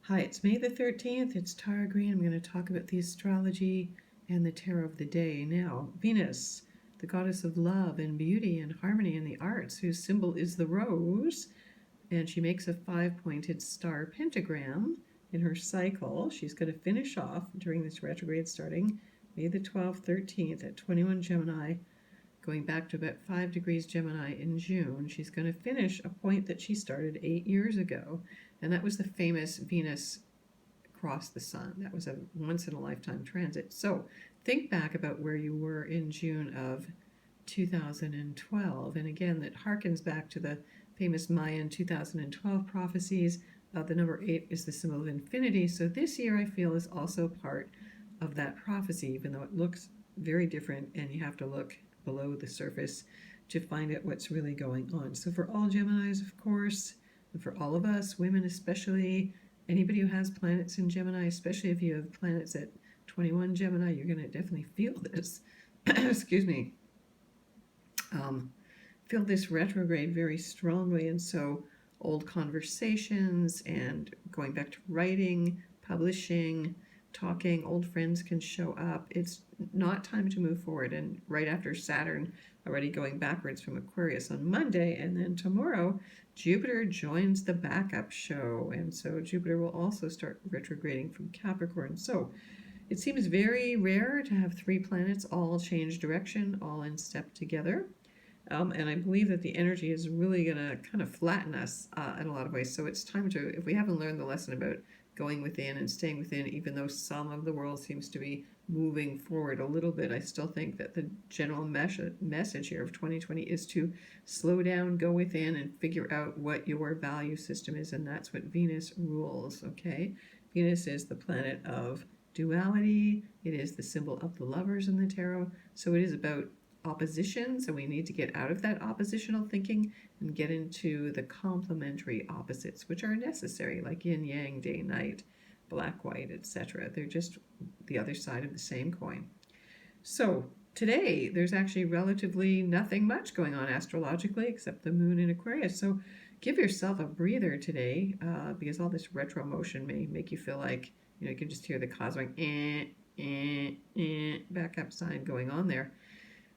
Hi, it's May the 13th. It's Tara Green. I'm going to talk about the astrology and the tarot of the day. Now, Venus, the goddess of love and beauty and harmony and the arts, whose symbol is the rose, and she makes a 5-pointed star pentagram in her cycle. She's going to finish off during this retrograde starting May the 12th, 13th at 21 Gemini, going back to about 5 degrees Gemini in June. She's going to finish a point that she started 8 years ago, and that was the famous Venus cross the sun. That was a once-in-a-lifetime transit. So think back about where you were in June of 2012, and again, that harkens back to the famous Mayan 2012 prophecies. The number 8 is the symbol of infinity, so this year I feel is also part of that prophecy, even though it looks very different and you have to look below the surface to find out what's really going on. So for all Geminis, of course, and for all of us, women especially, anybody who has planets in Gemini, especially if you have planets at 21 Gemini, you're going to definitely feel this. Excuse me. Feel this retrograde very strongly, and so old conversations and going back to writing, publishing, talking, old friends can show up. It's not time to move forward. And right after Saturn already going backwards from Aquarius on Monday, and then tomorrow Jupiter joins the backup show, and so Jupiter will also start retrograding from Capricorn. So it seems very rare to have 3 planets all change direction, all in step together. And I believe that the energy is really going to kind of flatten us in a lot of ways. So it's time to, if we haven't learned the lesson about going within and staying within, even though some of the world seems to be moving forward a little bit, I still think that the general message here of 2020 is to slow down, go within, and figure out what your value system is. And that's what Venus rules, okay? Venus is the planet of duality. It is the symbol of the lovers in the tarot. So it is about oppositions, and we need to get out of that oppositional thinking and get into the complementary opposites, which are necessary, like yin yang, day night, black white, etc. They're just the other side of the same coin. So today there's actually relatively nothing much going on astrologically except the moon in Aquarius. So give yourself a breather today, because all this retro motion may make you feel like, you can just hear the cosmic backup sign going on there.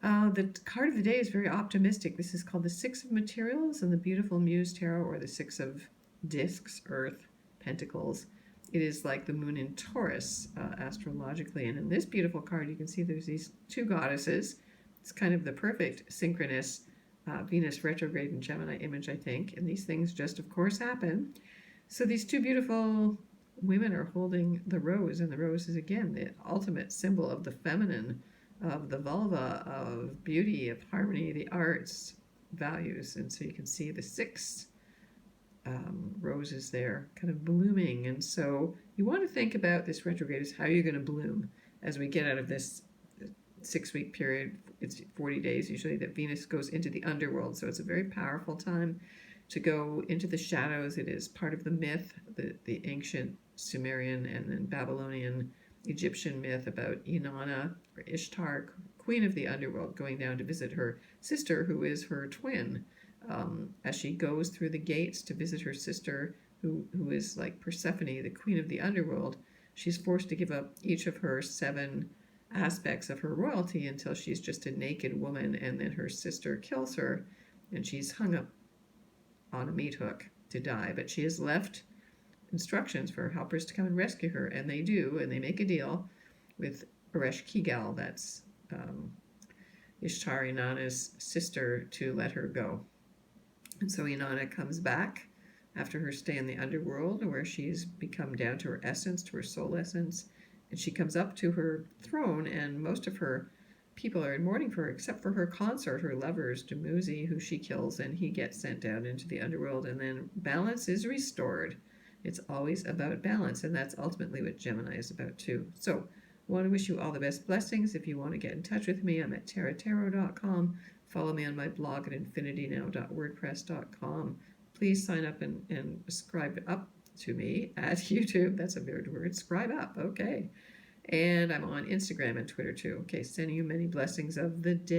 The card of the day is very optimistic. This is called the 6 of Materials in the beautiful Muse Tarot, or the 6 of Discs, Earth, Pentacles. It is like the moon in Taurus astrologically. And in this beautiful card, you can see there's these 2 goddesses. It's kind of the perfect synchronous Venus retrograde in Gemini image, I think. And these things just, of course, happen. So these 2 beautiful women are holding the rose, and the rose is, again, the ultimate symbol of the feminine, of the vulva, of beauty, of harmony, the arts, values. And so you can see the 6 roses there kind of blooming. And so you want to think about this retrograde as how you're going to bloom as we get out of this 6-week period. It's 40 days usually that Venus goes into the underworld. So it's a very powerful time to go into the shadows. It is part of the myth, the ancient Sumerian and then Babylonian Egyptian myth about Inanna, or Ishtar, queen of the underworld, going down to visit her sister, who is her twin. As she goes through the gates to visit her sister, who is like Persephone, the queen of the underworld, she's forced to give up each of her 7 aspects of her royalty until she's just a naked woman, and then her sister kills her, and she's hung up on a meat hook to die. But she has left instructions for helpers to come and rescue her, and they do, and they make a deal with Eresh Kigal, that's Ishtar, Inanna's sister, to let her go. And so Inanna comes back after her stay in the underworld, where she's become down to her essence, to her soul essence, and she comes up to her throne, and most of her people are in mourning for her, except for her consort, her lovers, Muse, who she kills, and he gets sent down into the underworld, and then balance is restored. It's always about balance, and that's ultimately what Gemini is about too. So I want to wish you all the best blessings. If you want to get in touch with me, I'm at taratarot.com. Follow me on my blog at infinitynow.wordpress.com. Please sign up and subscribe up to me at YouTube. That's a weird word. Subscribe up. Okay. And I'm on Instagram and Twitter too. Okay. Sending you many blessings of the day.